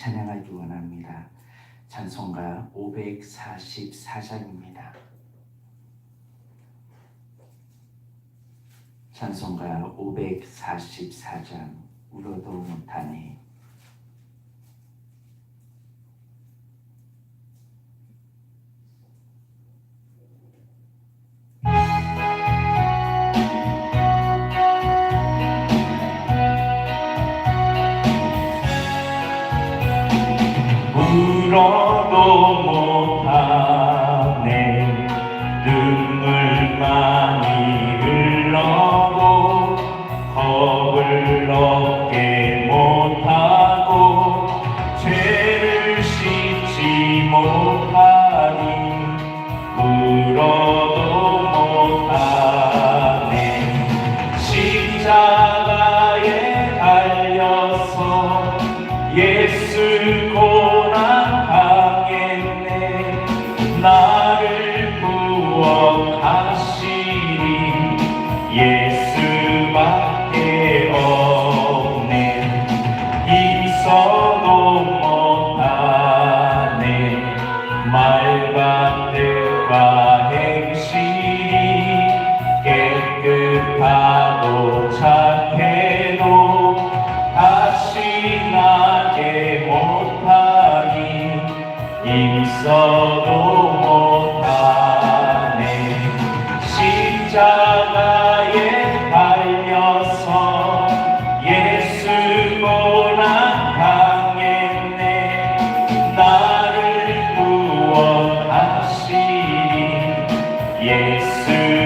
찬양하기 원합니다. 찬송가 544장입니다. 찬송가 544장 울어도 못하네. 울어도 못하네. 눈물 많이 흘러도 겁을 얻게 못하고 죄를 씻지 못하니 울어도 못하네. 십자가에 달려서 예수 고난 당했네. 나를 구원하시니 예수밖에 없네. 있어도 못하네. 말과 뜻과 행실이 깨끗하고 착해도 다시 나게 못하니 있어도 못하네. 십자가에 달려서 예수 고난 당했네. 나를 구원하시니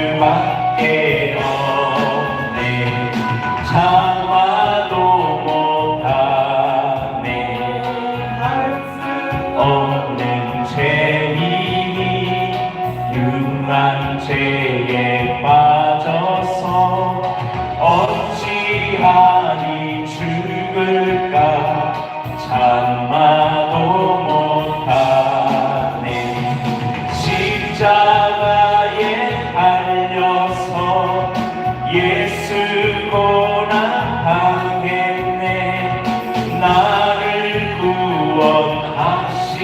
예수밖에 없네. 참아도 못하네. 없는 죄인이 흉한 죄에 빠져서 어찌하니 죽을까. 참아도 못하네. 십자가에 달려서 예수 고난 당했네. 나를 구원하시니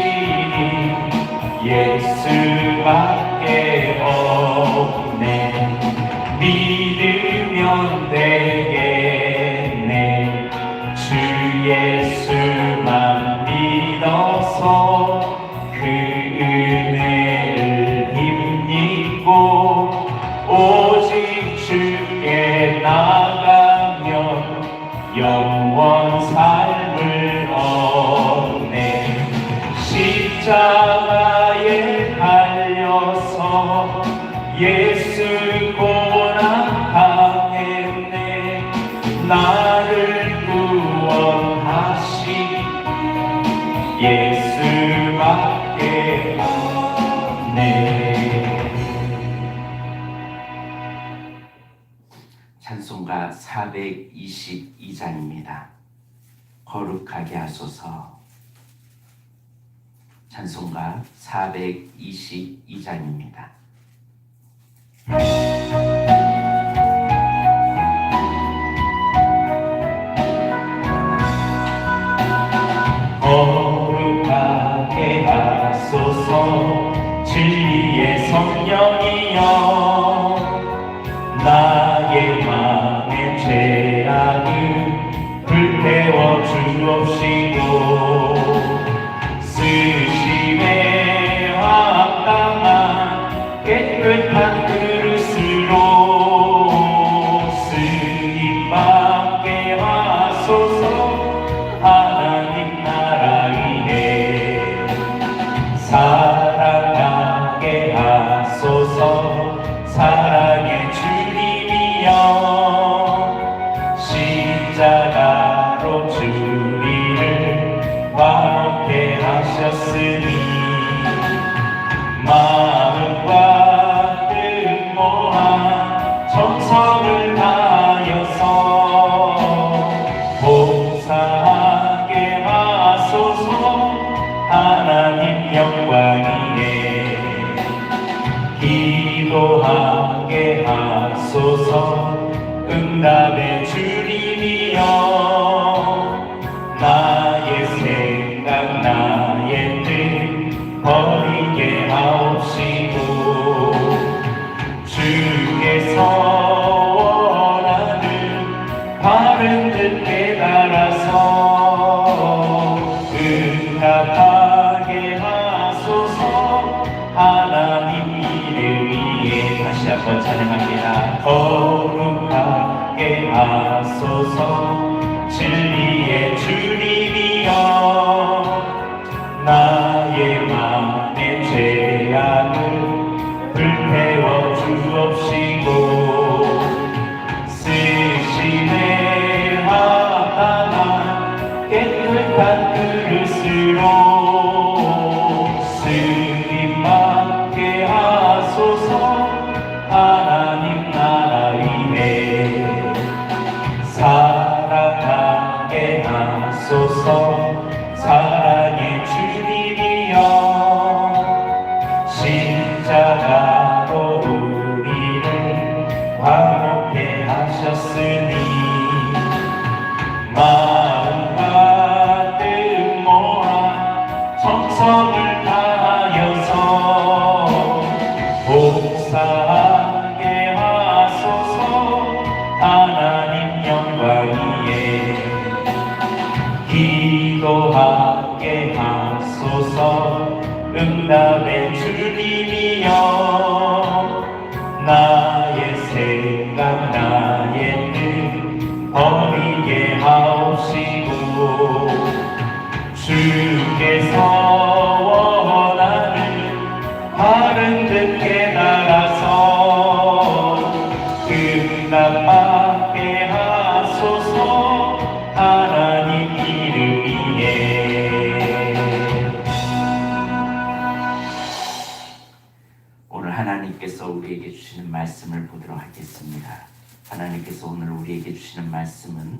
예수밖에 없네. 믿으면 되겠네. 주 예수만 믿어서 그 은혜를 힘입고 오직 주께 나가면 영원 삶을 얻네. 십자가에 달려서 예수 고난 당했네. 나를 구원하시 예수밖에 없네. 찬송가 422장입니다. 거룩하게 하소서. 찬송가 422장입니다. 거룩하게 하소서. 진리의 성령이여 나의 맘의 죄악을 불태워 주옵시고 쓰심에 합당한 깨끗한 그릇으로 쓰임받게 하소서. 하나님 나라 위에 사랑하게 하소서. 사랑의 주님이여 십자가로 주리를 화롭게 하셨으니 마음과 뜻 모아 정성을 다하여서 봉사하게 하소서. 하나님 영광이에 기도하게 하소서. 응답의 주님이여 나의 생각 찬양합니다. 거룩하게 하소서 진리의 주님이여 나의 맘의 죄악을 불태워 주옵시고 쓰시네 하나만 깨끗한 그릇으로 쓰임 받게 하소서 하나님 나라 위에 사랑하게 하소서 사랑의 주님이여 십자가로 우리를 화목해 하셨으니 마음과 뜻 모아 정성을 다하여서 복사하게 하소서 하나님 영광이에 기도하게 하소서 응답의 주님이여 나의 생각 나의 뜻 버리게 하옵시고 주께서 원하는 바른 뜻 깨달아서 응답받게 하소서 하나님 이름 위에. 오늘 하나님께서 우리에게 주시는 말씀을 보도록 하겠습니다. 하나님께서 오늘 우리에게 주시는 말씀은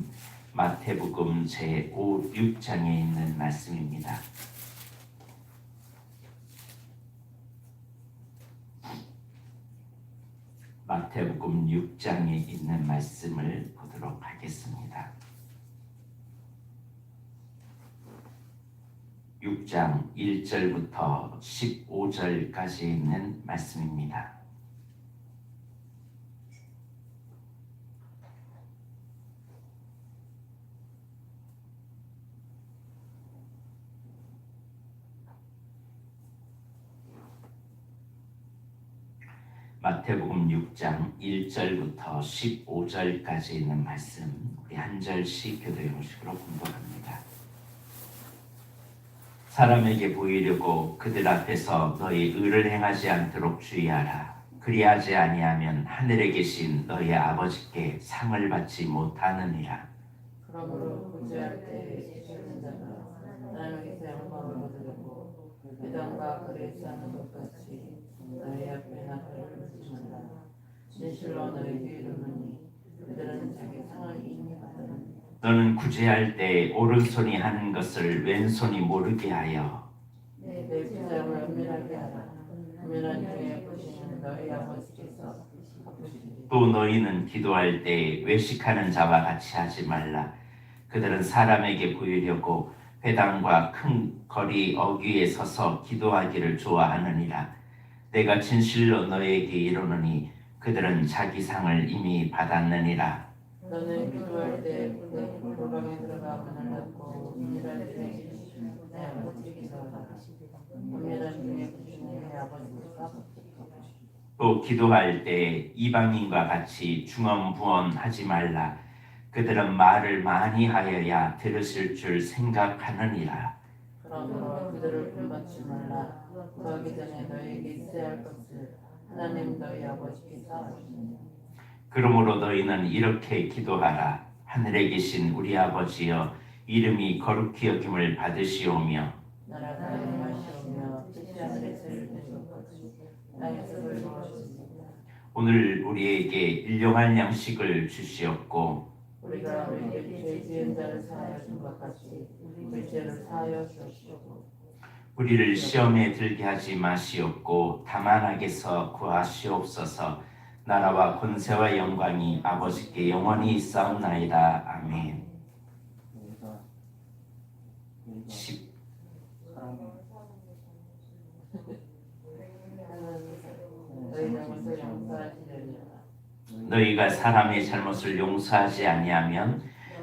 마태복음 제5, 6장에 있는 말씀입니다. 마태복음 6장에 있는 말씀을 보도록 하겠습니다. 6장 1절부터 15절까지 있는 말씀입니다. 마태복음 6장 1절부터 15절까지 있는 말씀 우리 한 절씩 교도 형식으로 공부합니다. 사람에게 보이려고 그들 앞에서 너희 의를 행하지 않도록 주의하라. 그리하지 아니하면 하늘에 계신 너희 아버지께 상을 받지 못하느니라. 그러므로 구제할 때 주시는 자가 하나님께서 영광을 얻으려고 회당과 그릇 쌓는 것 같이 너희 앞에 나팔을 불지마라. 진실로 너희에게 이르노니 그들은 자기 상을 이미 받았느니라. 너는 구제할 때 오른손이 하는 것을 왼손이 모르게 하여 내 부자를 은밀하게 하라. 은밀한 중에 보시는 너희 아버지께서 갚으시리라. 또 너희는 기도할 때 외식하는 자와 같이 하지 말라. 그들은 사람에게 보이려고 회당과 큰 거리 어귀에 서서 기도하기를 좋아하느니라. 내가 진실로 너희에게 이르노니 그들은 자기 상을 이미 받았느니라. 너는 기도할 때 내 골방에 들어가 문을 닫고 은밀한 중에 계시는 내 아버지께서 갚으시리라. 은밀한 중에 계시는 내 아버지께서 갚으시리라. 또 기도할 때 이방인과 같이 중언부언하지 말라. 그들은 말을 많이 하여야 들으실 줄 생각하느니라. 그러므로 그들을 본받지 말라. 구하기 전에 너희에게 있어야 할 것을 하나님 너희 아버지께서 아시느니라. 그러므로 너희는 이렇게 기도하라. 하늘에 계신 우리 아버지여, 이름이 거룩히 여김을 받으시오며 나라가 임하시오며 뜻이 하늘에서 이루어진 것 같이 땅에서도 이루어지니라. 오늘 우리에게 일용할 양식을 주시옵고 우리가 우리에게 죄 지은 자를 사하여 준 것 같이 우리 죄를 사하여 주시옵고 우리를 시험에 들게 하지 마시옵고 다만 악에서 구하시옵소서. 나라와 권세와 영광이 아버지께 영원히 있사옵나이다. 아멘. 10. 너희 잘못을 용서하시려니와 너희가 사람의 잘못을 용서하지 아니하면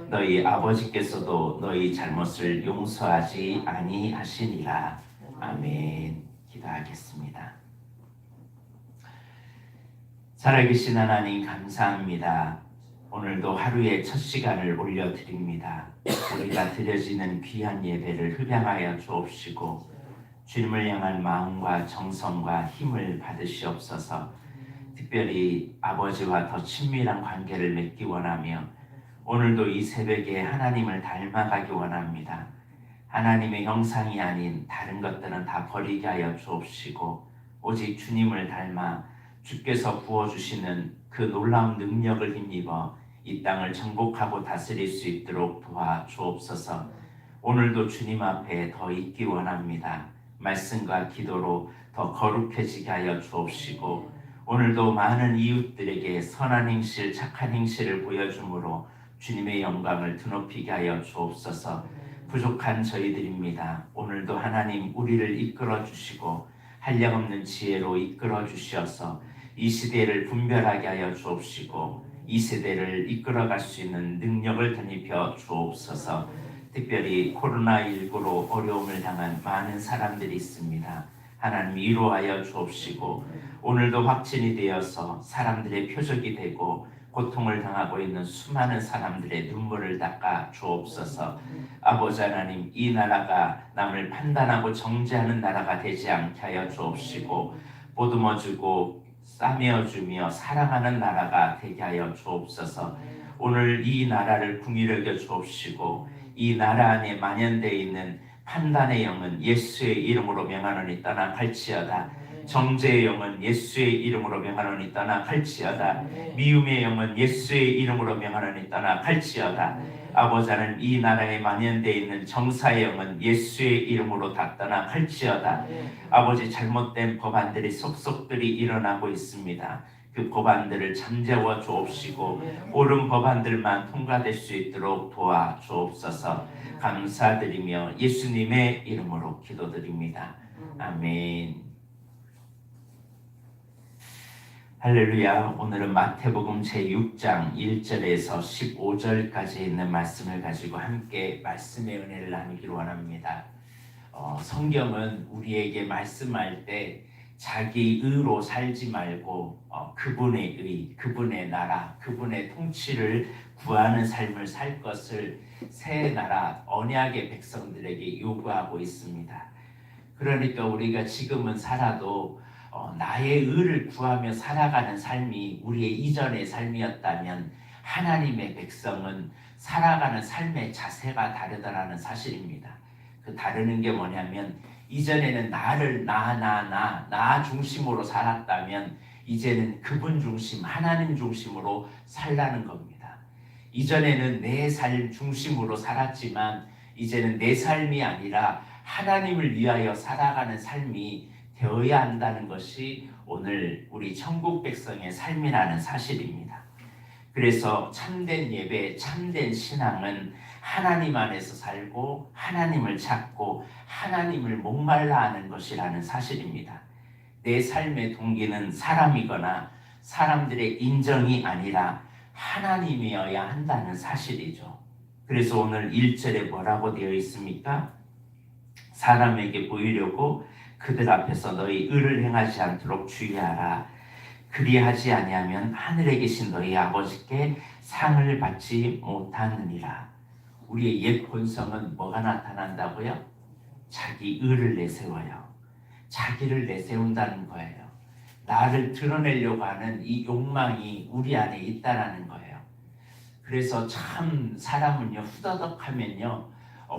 너희 아버지께서도 너희 잘못을 용서하지 아니하시니라. 아멘. 기도하겠습니다. 살아계신 하나님 감사합니다. 오늘도 하루의 첫 시간을 올려드립니다. 우리가 드려지는 귀한 예배를 흡양하여 주옵시고 주님을 향한 마음과 정성과 힘을 받으시옵소서. 특별히 아버지와 더 친밀한 관계를 맺기 원하며 오늘도 이 새벽에 하나님을 닮아가기 원합니다. 하나님의 형상이 아닌 다른 것들은 다 버리게 하여 주옵시고 오직 주님을 닮아 주께서 부어주시는 그 놀라운 능력을 힘입어 이 땅을 정복하고 다스릴 수 있도록 도와주옵소서. 오늘도 주님 앞에 더 있기 원합니다. 말씀과 기도로 더 거룩해지게 하여 주옵시고 오늘도 많은 이웃들에게 선한 행실, 착한 행실을 보여주므로 주님의 영광을 드높이게 하여 주옵소서. 부족한 저희들입니다. 오늘도 하나님 우리를 이끌어 주시고 한량없는 지혜로 이끌어 주시어서 이 시대를 분별하게 하여 주옵시고 이 세대를 이끌어갈 수 있는 능력을 덧입혀 주옵소서. 특별히 코로나19로 어려움을 당한 많은 사람들이 있습니다. 하나님 위로하여 주옵시고 오늘도 확진이 되어서 사람들의 표적이 되고 고통을 당하고 있는 수많은 사람들의 눈물을 닦아 주옵소서. 아버지 하나님, 이 나라가 남을 판단하고 정죄하는 나라가 되지 않게 하여 주옵시고 보듬어주고 싸매어주며 사랑하는 나라가 되게 하여 주옵소서. 오늘 이 나라를 긍휼히 여겨 주옵시고 이 나라 안에 만연되어 있는 판단의 영은 예수의 이름으로 명하노니 떠나갈지어다. 정죄의 영은 예수의 이름으로 명하노니 떠나갈지어다. 미움의 영은 예수의 이름으로 명하노니 떠나갈지어다. 아버지 하나님, 이 나라에 만연되어 있는 정사의 영은 예수의 이름으로 다 떠나갈지어다. 아버지, 잘못된 법안들이 속속들이 일어나고 있습니다. 그 법안들을 잠재워 주옵시고 옳은 법안들만 통과될 수 있도록 도와 주옵소서. 감사드리며 예수님의 이름으로 기도드립니다. 아멘. 할렐루야. 오늘은 마태복음 제6장 1절에서 15절까지 있는 말씀을 가지고 함께 말씀의 은혜를 나누기를 원합니다. 성경은 우리에게 말씀할 때 자기 의로 살지 말고 그분의 의, 그분의 나라, 그분의 통치를 구하는 삶을 살 것을 새 나라 언약의 백성들에게 요구하고 있습니다. 그러니까 우리가 지금은 살아도 나의 의를 구하며 살아가는 삶이 우리의 이전의 삶이었다면 하나님의 백성은 살아가는 삶의 자세가 다르다는 사실입니다. 그 다르는 게 뭐냐면 이전에는 나를 나 중심으로 살았다면 이제는 그분 중심, 하나님 중심으로 살라는 겁니다. 이전에는 내 삶 중심으로 살았지만 이제는 내 삶이 아니라 하나님을 위하여 살아가는 삶이 되어야 한다는 것이 오늘 우리 천국 백성의 삶이라는 사실입니다. 그래서 참된 예배, 참된 신앙은 하나님 안에서 살고 하나님을 찾고 하나님을 목말라 하는 것이라는 사실입니다. 내 삶의 동기는 사람이거나 사람들의 인정이 아니라 하나님이어야 한다는 사실이죠. 그래서 오늘 1절에 뭐라고 되어 있습니까? 사람에게 보이려고 그들 앞에서 너희 의를 행하지 않도록 주의하라. 그리하지 아니하면 하늘에 계신 너희 아버지께 상을 받지 못하느니라. 우리의 옛 본성은 뭐가 나타난다고요? 자기 의를 내세워요. 자기를 내세운다는 거예요. 나를 드러내려고 하는 이 욕망이 우리 안에 있다라는 거예요. 그래서 참 사람은요, 후다닥하면요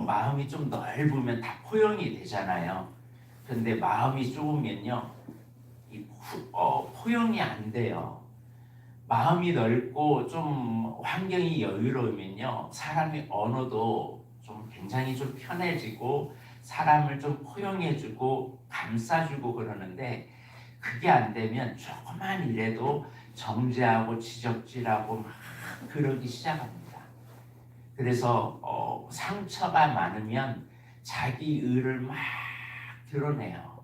마음이 좀 넓으면 다 포용이 되잖아요. 근데 마음이 좁으면요 포용이 안 돼요. 마음이 넓고 좀 환경이 여유로우면요 사람의 언어도 좀 굉장히 좀 편해지고 사람을 좀 포용해주고 감싸주고 그러는데 그게 안 되면 조그만 일에도 정죄하고 지적질하고 막 그러기 시작합니다. 그래서 상처가 많으면 자기 의를 막 드러내요.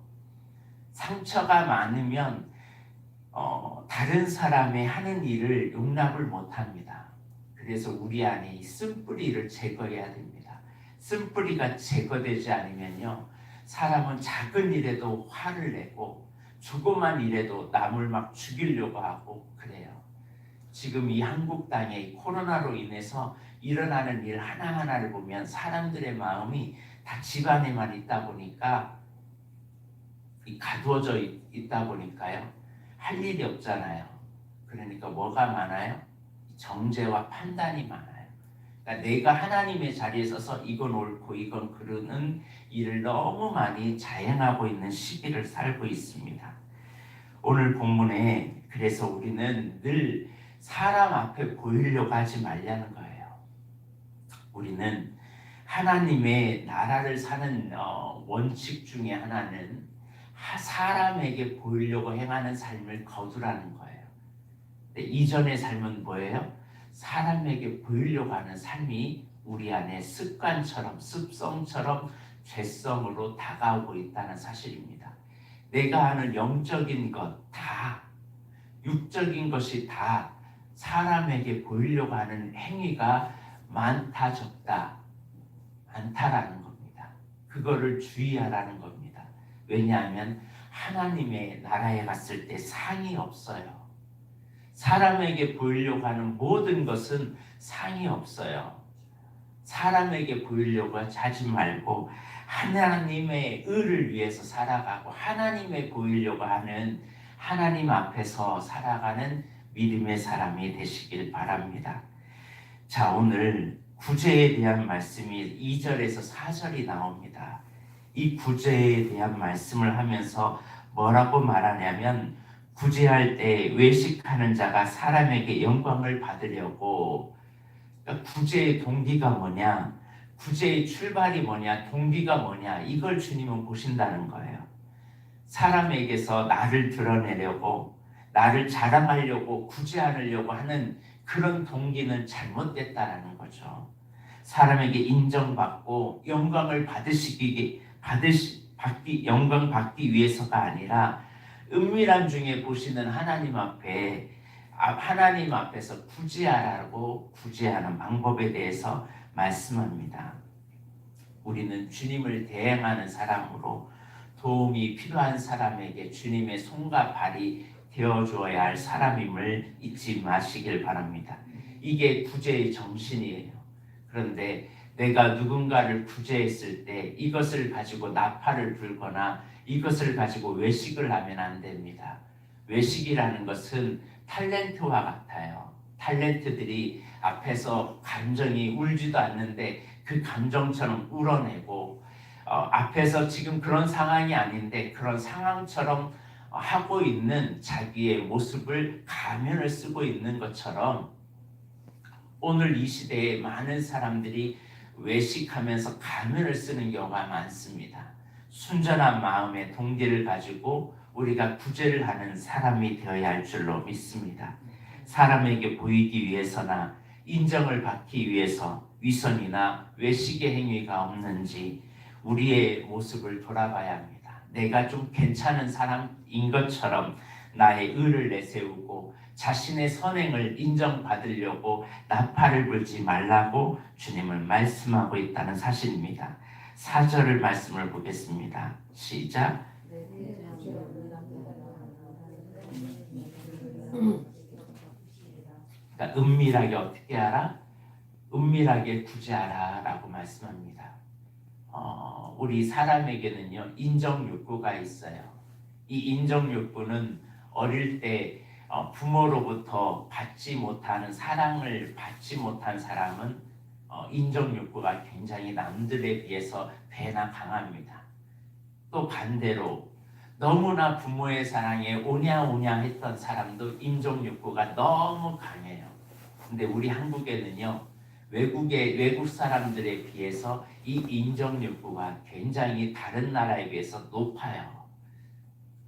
상처가 많으면 다른 사람의 하는 일을 용납을 못합니다. 그래서 우리 안에 이 쓴뿌리를 제거해야 됩니다. 쓴뿌리가 제거되지 않으면요 사람은 작은 일에도 화를 내고 조그만 일에도 남을 막 죽이려고 하고 그래요. 지금 이 한국 땅에 이 코로나로 인해서 일어나는 일 하나하나를 보면 사람들의 마음이 다 집안에만 있다 보니까 가두어져 있다 보니까요. 할 일이 없잖아요. 그러니까 뭐가 많아요? 정죄와 판단이 많아요. 그러니까 내가 하나님의 자리에 서서 이건 옳고 이건 그르는 일을 너무 많이 자행하고 있는 시기를 살고 있습니다. 오늘 본문에 그래서 우리는 늘 사람 앞에 보이려고 하지 말라는 거예요. 우리는 하나님의 나라를 사는 원칙 중에 하나는 사람에게 보이려고 행하는 삶을 거두라는 거예요. 근데 이전의 삶은 뭐예요? 사람에게 보이려고 하는 삶이 우리 안에 습관처럼 습성처럼 죄성으로 다가오고 있다는 사실입니다. 내가 하는 영적인 것 다, 육적인 것이 다 사람에게 보이려고 하는 행위가 많다 적다 않다라는 겁니다. 그거를 주의하라는 겁니다. 왜냐하면 하나님의 나라에 갔을 때 상이 없어요. 사람에게 보이려고 하는 모든 것은 상이 없어요. 사람에게 보이려고 하지 말고 하나님의 의를 위해서 살아가고 하나님의 보이려고 하는 하나님 앞에서 살아가는 믿음의 사람이 되시길 바랍니다. 자, 오늘 구제에 대한 말씀이 2절에서 4절이 나옵니다. 이 구제에 대한 말씀을 하면서 뭐라고 말하냐면 구제할 때 외식하는 자가 사람에게 영광을 받으려고. 그러니까 구제의 동기가 뭐냐, 구제의 출발이 뭐냐, 동기가 뭐냐, 이걸 주님은 보신다는 거예요. 사람에게서 나를 드러내려고, 나를 자랑하려고 구제하려고 하는 그런 동기는 잘못됐다라는 거죠. 사람에게 인정받고 영광을 영광 받기 위해서가 아니라 은밀한 중에 보시는 하나님 앞에서 구제하라고 구제하는 방법에 대해서 말씀합니다. 우리는 주님을 대행하는 사람으로 도움이 필요한 사람에게 주님의 손과 발이 되어줘야 할 사람임을 잊지 마시길 바랍니다. 이게 구제의 정신이에요. 그런데 내가 누군가를 구제했을 때 이것을 가지고 나팔을 불거나 이것을 가지고 외식을 하면 안 됩니다. 외식이라는 것은 탤런트와 같아요. 탤런트들이 앞에서 감정이 울지도 않는데 그 감정처럼 울어내고 앞에서 지금 그런 상황이 아닌데 그런 상황처럼 하고 있는 자기의 모습을 가면을 쓰고 있는 것처럼 오늘 이 시대에 많은 사람들이 외식하면서 가면을 쓰는 경우가 많습니다. 순전한 마음의 동기를 가지고 우리가 구제를 하는 사람이 되어야 할 줄로 믿습니다. 사람에게 보이기 위해서나 인정을 받기 위해서 위선이나 외식의 행위가 없는지 우리의 모습을 돌아봐야 합니다. 내가 좀 괜찮은 사람인 것처럼 나의 의를 내세우고 자신의 선행을 인정받으려고 나팔을 불지 말라고 주님을 말씀하고 있다는 사실입니다. 4절을 말씀을 보겠습니다. 시작. 그러니까 은밀하게 어떻게 하라? 은밀하게 구제하라 라고 말씀합니다. 우리 사람에게는요 인정 욕구가 있어요. 이 인정 욕구는 어릴 때 부모로부터 받지 못하는 사랑을 받지 못한 사람은 인정 욕구가 굉장히 남들에 비해서 배나 강합니다. 또 반대로 너무나 부모의 사랑에 오냐오냐 했던 사람도 인정 욕구가 너무 강해요. 근데 우리 한국에는요 외국 사람들에 비해서 이 인정 욕구가 굉장히 다른 나라에 비해서 높아요.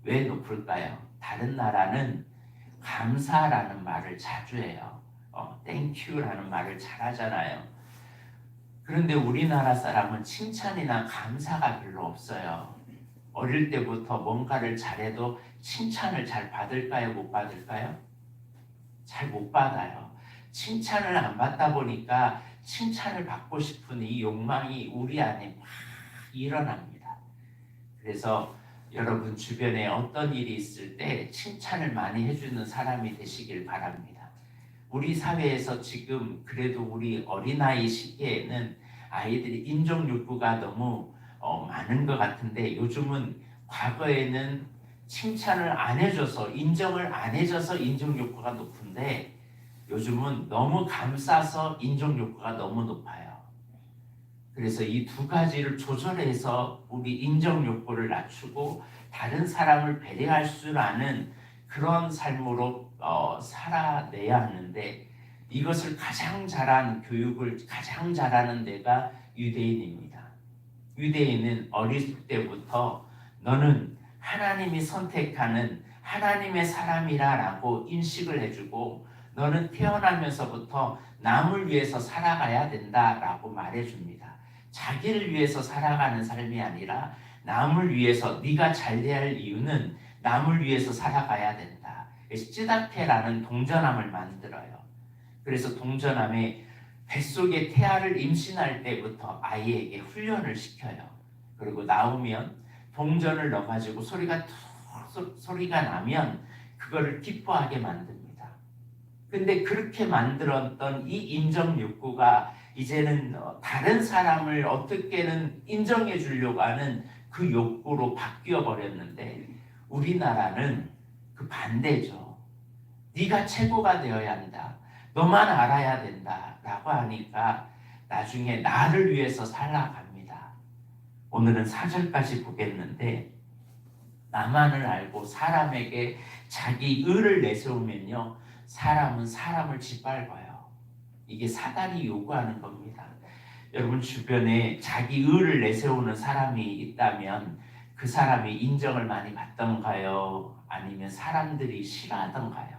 왜 높을까요? 다른 나라는 감사라는 말을 자주 해요. 땡큐라는 말을 잘 하잖아요. 그런데 우리나라 사람은 칭찬이나 감사가 별로 없어요. 어릴 때부터 뭔가를 잘해도 칭찬을 잘 받을까요? 못 받을까요? 잘 못 받아요. 칭찬을 안 받다 보니까 칭찬을 받고 싶은 이 욕망이 우리 안에 막 일어납니다. 그래서 여러분 주변에 어떤 일이 있을 때 칭찬을 많이 해주는 사람이 되시길 바랍니다. 우리 사회에서 지금 그래도 우리 어린아이 시기에는 아이들이 인정 욕구가 너무 많은 것 같은데, 요즘은 과거에는 칭찬을 안 해줘서, 인정을 안 해줘서 인정 욕구가 높은데, 요즘은 너무 감싸서 인정 욕구가 너무 높아요. 그래서 이 두 가지를 조절해서 우리 인정 욕구를 낮추고 다른 사람을 배려할 줄 아는 그런 삶으로 살아내야 하는데, 이것을 가장 잘한 교육을 가장 잘하는 데가 유대인입니다. 유대인은 어릴 때부터 너는 하나님이 선택하는 하나님의 사람이라고 인식을 해주고, 너는 태어나면서부터 남을 위해서 살아가야 된다라고 말해줍니다. 자기를 위해서 살아가는 삶이 아니라 남을 위해서, 네가 잘 돼야 할 이유는 남을 위해서 살아가야 된다. 찌다케라는 동전함을 만들어요. 그래서 동전함에 뱃속에 태아를 임신할 때부터 아이에게 훈련을 시켜요. 그리고 나오면 동전을 넣어가지고 소리가 나면 그거를 기뻐하게 만듭니다. 근데 그렇게 만들었던 이 인정 욕구가 이제는 다른 사람을 어떻게든 인정해 주려고 하는 그 욕구로 바뀌어 버렸는데, 우리나라는 그 반대죠. 네가 최고가 되어야 한다, 너만 알아야 된다 라고 하니까 나중에 나를 위해서 살아갑니다. 오늘은 4절까지 보겠는데, 나만을 알고 사람에게 자기 의를 내세우면요, 사람은 사람을 짓밟아요. 이게 사단이 요구하는 겁니다. 여러분 주변에 자기 의를 내세우는 사람이 있다면 그 사람이 인정을 많이 받던가요? 아니면 사람들이 싫어하던가요?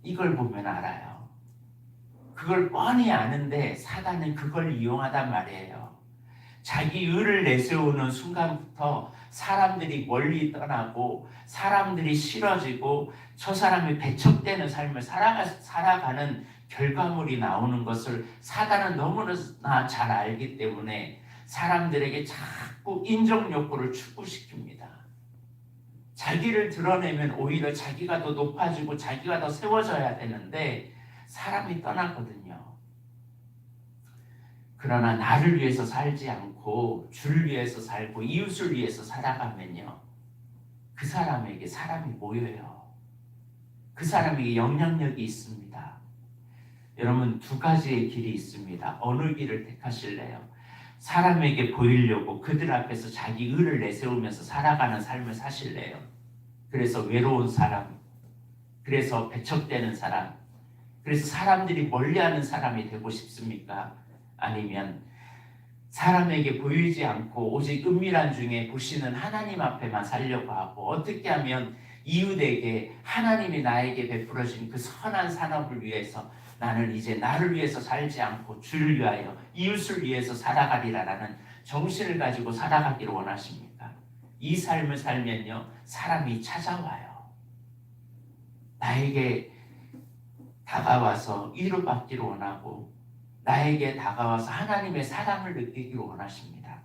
이걸 보면 알아요. 그걸 뻔히 아는데 사단은 그걸 이용하단 말이에요. 자기 의를 내세우는 순간부터 사람들이 멀리 떠나고 사람들이 싫어지고 저 사람이 배척되는 삶을 살아가는 결과물이 나오는 것을 사단은 너무나 잘 알기 때문에 사람들에게 자꾸 인정 욕구를 축구시킵니다. 자기를 드러내면 오히려 자기가 더 높아지고 자기가 더 세워져야 되는데 사람이 떠나거든요. 그러나 나를 위해서 살지 않고 주를 위해서 살고 이웃을 위해서 살아가면요, 그 사람에게 사람이 모여요. 그 사람에게 영향력이 있습니다. 여러분 두 가지의 길이 있습니다. 어느 길을 택하실래요? 사람에게 보이려고 그들 앞에서 자기 의를 내세우면서 살아가는 삶을 사실래요? 그래서 외로운 사람, 그래서 배척되는 사람, 그래서 사람들이 멀리하는 사람이 되고 싶습니까? 아니면 사람에게 보이지 않고 오직 은밀한 중에 보시는 하나님 앞에만 살려고 하고, 어떻게 하면 이웃에게 하나님이 나에게 베풀어진 그 선한 산업을 위해서 나는 이제 나를 위해서 살지 않고 주를 위하여 이웃을 위해서 살아가리라라는 정신을 가지고 살아가기를 원하십니까? 이 삶을 살면요, 사람이 찾아와요. 나에게 다가와서 위로받기를 원하고 나에게 다가와서 하나님의 사랑을 느끼기를 원하십니다.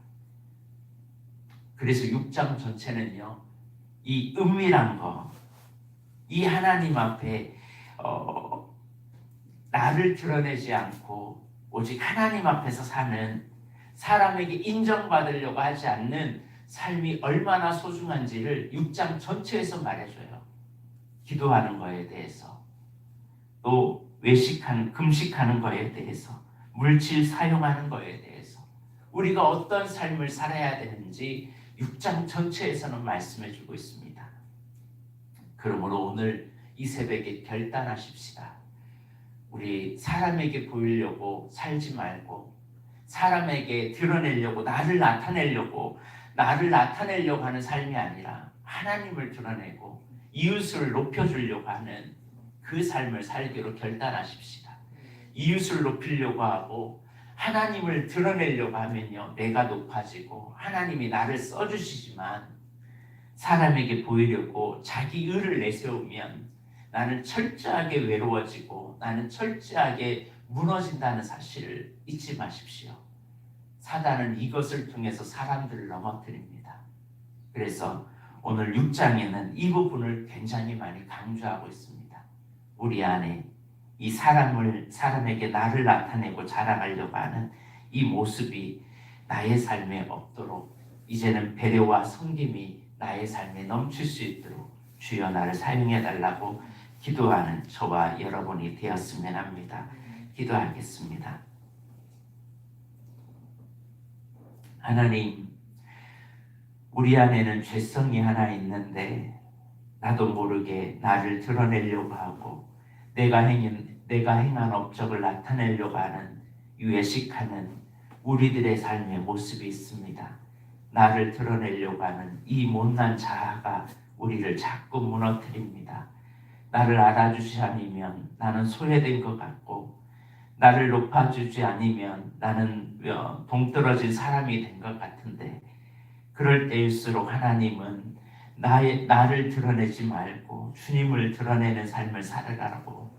그래서 6장 전체는요, 이 은밀한 거, 이 하나님 앞에 나를 드러내지 않고 오직 하나님 앞에서 사는, 사람에게 인정받으려고 하지 않는 삶이 얼마나 소중한지를 6장 전체에서 말해줘요. 기도하는 거에 대해서, 또 금식하는 거에 대해서, 물질 사용하는 거에 대해서 우리가 어떤 삶을 살아야 되는지 6장 전체에서는 말씀해 주고 있습니다. 그러므로 오늘 이 새벽에 결단하십시다. 우리 사람에게 보이려고 살지 말고, 사람에게 드러내려고 나를 나타내려고 하는 삶이 아니라 하나님을 드러내고 이웃을 높여주려고 하는 그 삶을 살기로 결단하십시다. 이웃을 높이려고 하고 하나님을 드러내려고 하면요, 내가 높아지고 하나님이 나를 써주시지만, 사람에게 보이려고 자기 의를 내세우면 나는 철저하게 외로워지고 나는 철저하게 무너진다는 사실을 잊지 마십시오. 사단은 이것을 통해서 사람들을 넘어뜨립니다. 그래서 오늘 6장에는 이 부분을 굉장히 많이 강조하고 있습니다. 우리 안에 이 사람에게 나를 나타내고 자랑하려고 하는 이 모습이 나의 삶에 없도록 이제는 배려와 섬김이 나의 삶에 넘칠 수 있도록 주여 나를 사용해 달라고 기도하는 저와 여러분이 되었으면 합니다. 기도하겠습니다. 하나님, 우리 안에는 죄성이 하나 있는데 나도 모르게 나를 드러내려고 하고 내가 행한 업적을 나타내려고 하는 외식하는 우리들의 삶의 모습이 있습니다. 나를 드러내려고 하는 이 못난 자아가 우리를 자꾸 무너뜨립니다. 나를 알아주지 않으면 나는 소외된 것 같고 나를 높아주지 않으면 나는 동떨어진 사람이 된 것 같은데 그럴 때일수록 하나님은 나를 드러내지 말고 주님을 드러내는 삶을 살으라고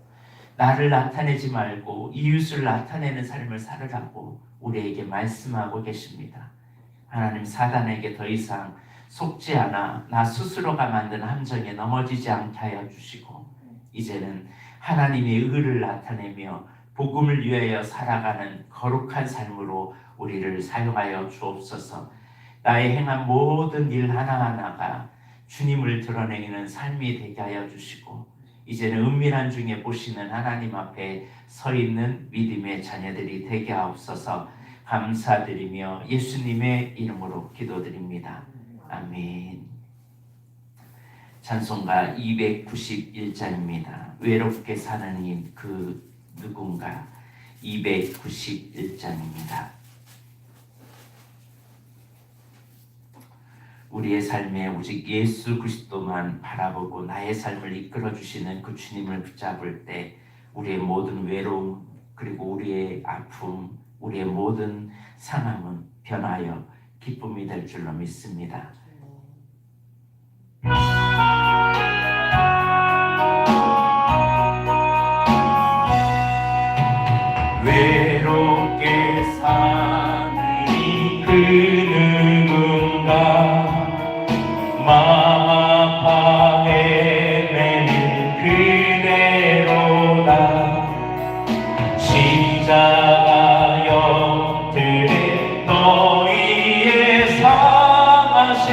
나를 나타내지 말고 이웃을 나타내는 삶을 살으라고 우리에게 말씀하고 계십니다. 하나님, 사단에게 더 이상 속지 않아 나 스스로가 만든 함정에 넘어지지 않게 하여 주시고 이제는 하나님의 의를 나타내며 복음을 위하여 살아가는 거룩한 삶으로 우리를 사용하여 주옵소서. 나의 행한 모든 일 하나하나가 주님을 드러내는 삶이 되게 하여 주시고 이제는 은밀한 중에 보시는 하나님 앞에 서 있는 믿음의 자녀들이 되게 하옵소서. 감사드리며 예수님의 이름으로 기도드립니다. 아멘. 찬송가 291장입니다. 외롭게 사는 이 그 누군가 291장입니다. 우리의 삶에 오직 예수 그리스도만 바라보고 나의 삶을 이끌어 주시는 그 주님을 붙잡을 때 우리의 모든 외로움 그리고 우리의 아픔 우리의 모든 상함은 변하여 기쁨이 될 줄로 믿습니다. 외롭게 사는 그 누군가 마음 아파 헤매는 그대로다 십자가 옆들에 너희의 상하신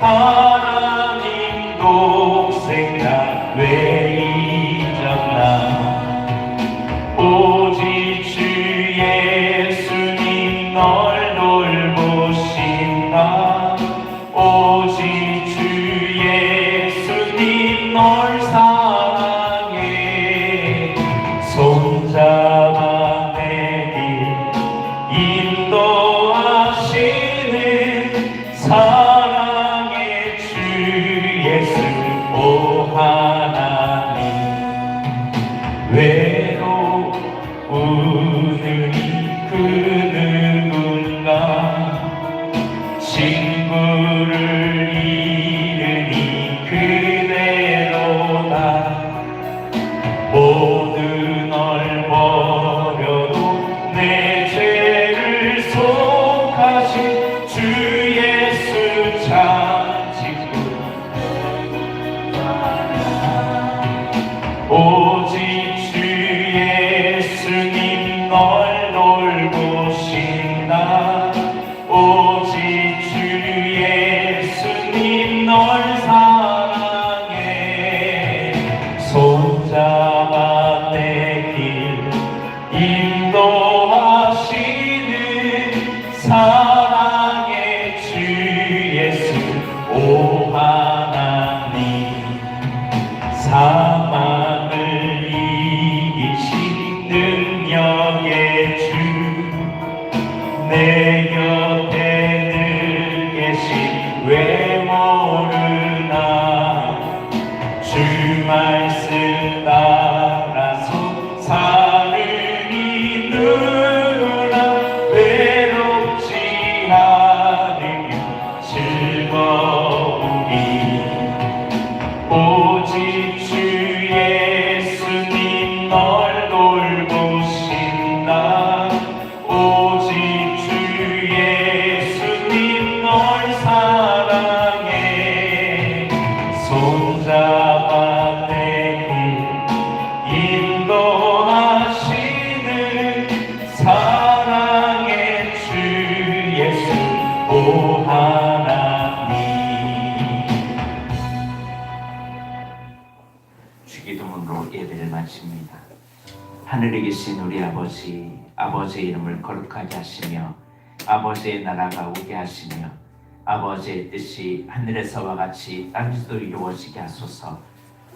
하나님 독생자 왜 잊었나 오직 주 예수님 널 돌보신다 오직 주 예수님 널 사랑해 손잡아 내길 인도하시는 사랑의 주 예수 오 하나님 외로우니 그 누군가 친구를 잃으니 그대로다 모두 널 버려도 내 죄를 속하신 주 예수 참 친구 오직 주 예수님 널 돌보신다 오직 주 예수님 기도하십니다. 하늘에 계신 우리 아버지, 아버지의 이름을 거룩하게 하시며 아버지의 나라가 오게 하시며 아버지의 뜻이 하늘에서와 같이 땅에서도 이루어지게 하소서.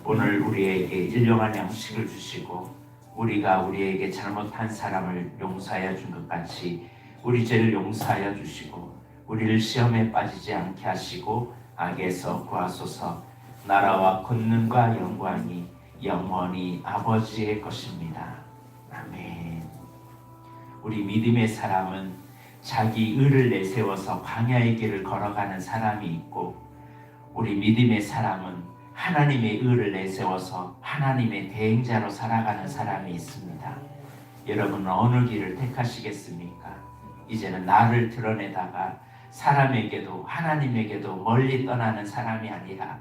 오늘 우리에게 일용할 양식을 주시고 우리가 우리에게 잘못한 사람을 용서하여 준 것 같이 우리 죄를 용서하여 주시고 우리를 시험에 빠지지 않게 하시고 악에서 구하소서. 나라와 권능과 영광이 영원히 아버지의 것입니다. 아멘. 우리 믿음의 사람은 자기 의를 내세워서 광야의 길을 걸어가는 사람이 있고 우리 믿음의 사람은 하나님의 의를 내세워서 하나님의 대행자로 살아가는 사람이 있습니다. 여러분은 어느 길을 택하시겠습니까? 이제는 나를 드러내다가 사람에게도 하나님에게도 멀리 떠나는 사람이 아니라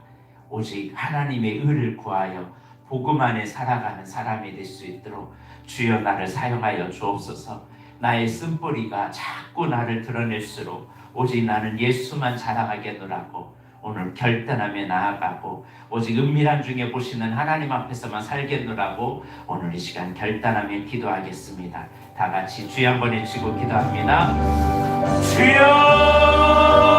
오직 하나님의 의를 구하여 복음 안에 살아가는 사람이 될 수 있도록 주여 나를 사용하여 주옵소서. 나의 쓴뿌리가 자꾸 나를 드러낼수록 오직 나는 예수만 자랑하겠노라고 오늘 결단하며 나아가고 오직 은밀한 중에 보시는 하나님 앞에서만 살겠노라고 오늘 이 시간 결단하며 기도하겠습니다. 다 같이 주여 한번 외치고 기도합니다. 주여